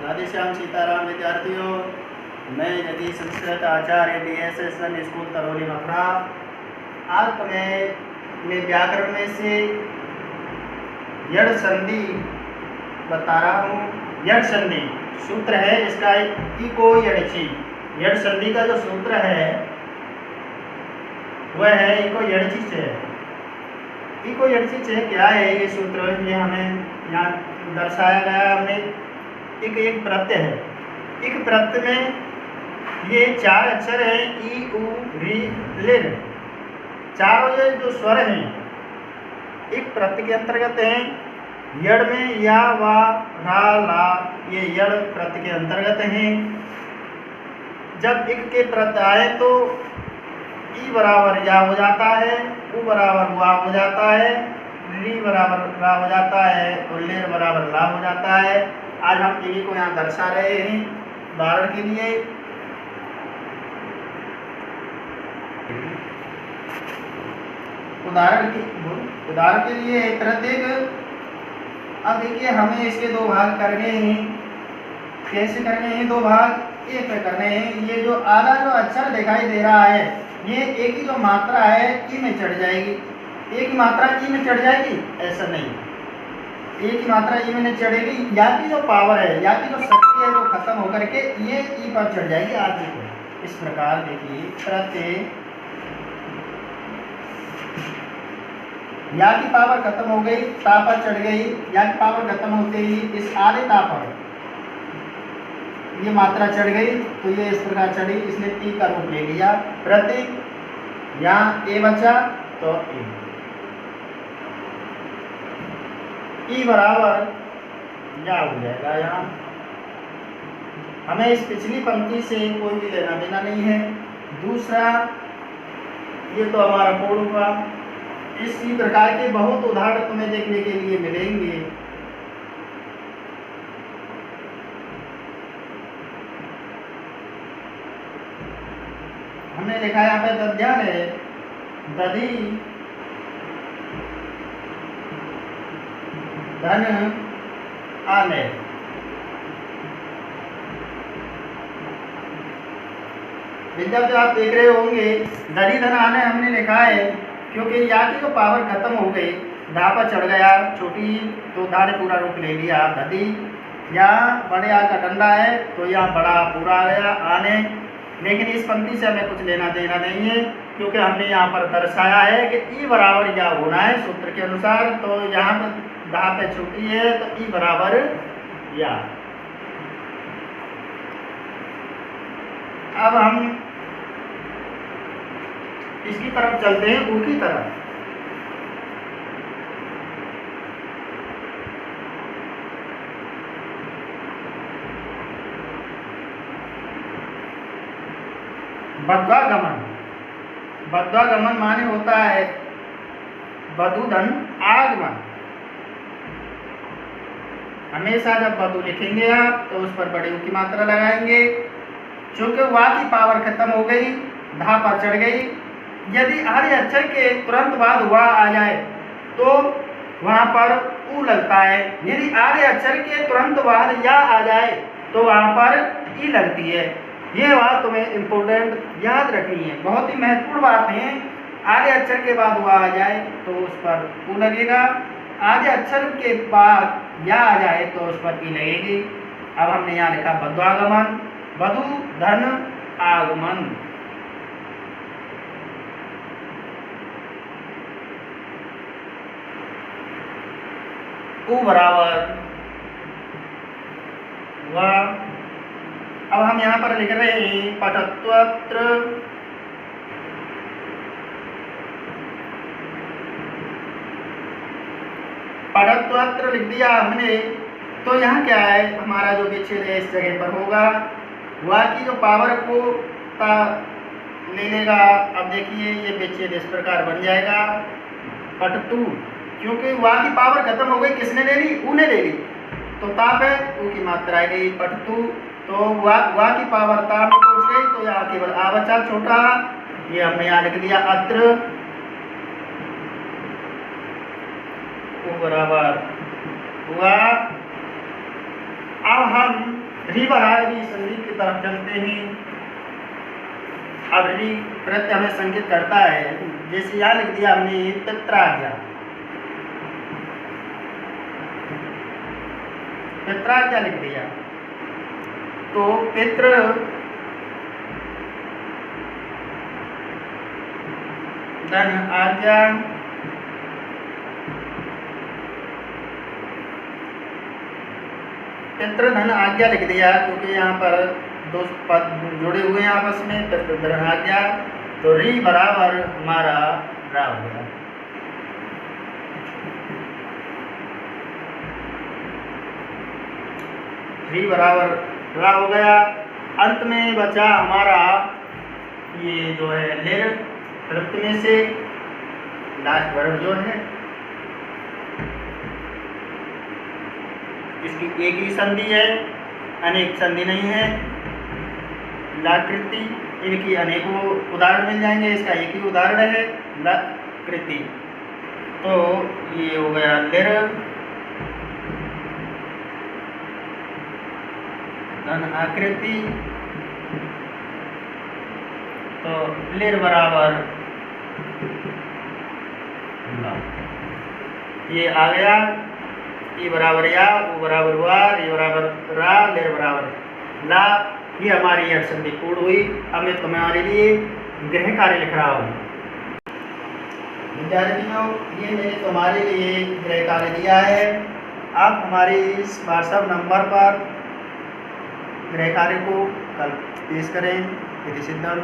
राधे श्याम सीताराम विद्यार्थियों, मैं जगदीश संस्कृत आचार्य DSSN school Tarauli Mathura. आज मैं व्याकरण में से यड़ संधि बता रहा हूँ। यड़ संधि सूत्र है इसका इको यड़ची। यड़ संधि का जो सूत्र है वह है इको यड़ची से। इको यड़ची से क्या है ये सूत्र, ये हमें यहाँ दर्शाया गया। हमने एक प्रत्यय है। एक प्रत्यय में ये चार अक्षर हैं ई उ री लिर। चारों ये जो स्वर हैं एक प्रत्यय के अंतर्गत हैं। यड़ में या वा रा ला ये यड़ प्रत्यय के अंतर्गत हैं। जब एक के प्रत्यय आए तो ई बराबर या हो जाता है, उ बराबर वा हो जाता है, री बराबर रा हो जाता है और लेर बराबर ला हो जाता है। आज हम इन्हीं को यहाँ दर्शा रहे हैं उदाहरण के लिए। उदाहरण के लिए प्रत्येक। अब देखिए हमें इसके दो भाग करने हैं। कैसे करने हैं? दो भाग एक पे करने हैं। ये जो आधा जो अक्षर दिखाई दे रहा है ये एक ही जो मात्रा है ई में चढ़ जाएगी। एक ही मात्रा ई में चढ़ जाएगी ऐसा नहीं, एक ही मात्रा ई में नहीं चढ़ेगी। या की जो पावर है, या की जो शक्ति है वो खत्म होकर के ये ई पर चढ़ जाएगी आदमी को। इस प्रकार देखिए प्रत्यय या की पावर खत्म हो गई, ता पर चढ़ गई। या की पावर खत्म होते ही इस आधे ता पर ये मात्रा चढ़ गई तो ये इस प्रकार चढ़ी, इसने टी का रूप ले लिया। प्रत्यय यहाँ ए बचा तो ई बराबर या हो जाएगा। यहाँ हमें इस पिछली पंक्ति से कोई भी लेना देना नहीं है। दूसरा ये तो हमारा कोड हुआ। इसी प्रकार के बहुत उदाहरण तुम्हें देखने के लिए मिलेंगे। हमने लिखा यहाँ पे दध्यान है, दधी धन आने। विद्यार्थी आप देख रहे होंगे दधी धन आने हमने लिखा है क्योंकि या की जो पावर खत्म हो गई, धा पर चढ़ गया छोटी तो धा ने पूरा रूप ले लिया दधी। या बड़े आ का डंडा है तो यहाँ बड़ा पूरा आ गया आने। लेकिन इस पंक्ति से हमें कुछ लेना देना नहीं है क्योंकि हमने यहाँ पर दर्शाया है कि ई बराबर या होना है सूत्र के अनुसार। तो यहाँ पर धा पे छोटी है तो ई बराबर या। अब हम इसकी तरफ चलते हैं, ऊ की तरफ। बद्वागमन। बद्वागमन माने होता है बधु धन आगमन। हमेशा जब बधु लिखेंगे आप तो उस पर बड़े ऊ की मात्रा लगाएंगे। चूंकि वा की पावर खत्म हो गई, धा पर चढ़ गई। यदि आधे अक्षर के तुरंत बाद वा आ जाए तो वहां पर ऊ लगता है। यदि आधे अक्षर के तुरंत बाद या आ जाए तो वहां पर ई लगती है। ये बात तुम्हें इम्पोर्टेंट याद रखनी है, बहुत ही महत्वपूर्ण बात है। आधे अक्षर के बाद वा आ जाए तो उस पर ऊ लगेगा, आधे अक्षर के बाद या आ जाए तो उस पर ई लगेगी। अब हमने यहाँ लिखा बद्वागमन, बधु धन आगमन। ऊ बराबर वा। अब हम यहाँ पर लिख रहे हैं पठत्वत्र। पठत्वत्र लिख दिया हमने तो यहाँ क्या है हमारा जो विच्छेद है इस जगह पर होगा। वा की जो पावर को ता ले लेगा। अब देखिए ये विच्छेद इस प्रकार बन जाएगा पठतु। क्योंकि वा की पावर खत्म हो गई, किसने ले ली? ऊ ने ले ली तो ता पे ऊ की मात्रा आ गई पठतु। तो वा की पावर ता में पहुंच गई तो यहाँ केवल आ बचा छोटा। ये हमने यहाँ लिख दिया अत्र। बराबर हुआ। अब हम री बराबर री संधि की तरफ चलते हैं। अब री प्रत्यय हमें संकेत करता है, जैसे यहाँ लिख दिया हमने पित्राज्ञा, पित्राज्ञा लिख दिया, तो पितृ धन आज्ञा पितृधन आज्ञा लिख दिया, क्योंकि यहाँ पर दो पद जुड़े हुए हैं आपस में, पितृधन आज्ञा, तो री बराबर हमारा रा हो गया। री बराबर रा हो गया। अंत में बचा हमारा ये जो है लिर, प्रत्यय में से लास्ट वर्ड जो है इसकी एक ही संधि है, अनेक संधि नहीं है। लाकृति, इनकी अनेकों उदाहरण मिल जाएंगे, इसका एक ही उदाहरण है लाकृति। तो ये हो गया लिर धन आकृति, तो लिर बराबर ला, ये आ गया। ई बराबर या, उ बराबर हुआ, री बराबर रा, लिर बराबर ला। ये हमारी यह संधि पूर्ण हुई। अब मैं तुम्हारे लिए गृह कार्य लिख रहा हूँ। विद्यार्थियों, ये मैंने तुम्हारे लिए गृह कार्य दिया है। आप हमारे इस व्हाट्सएप नंबर पर गृह कार्य को कल पेश करें। यदि सिद्धम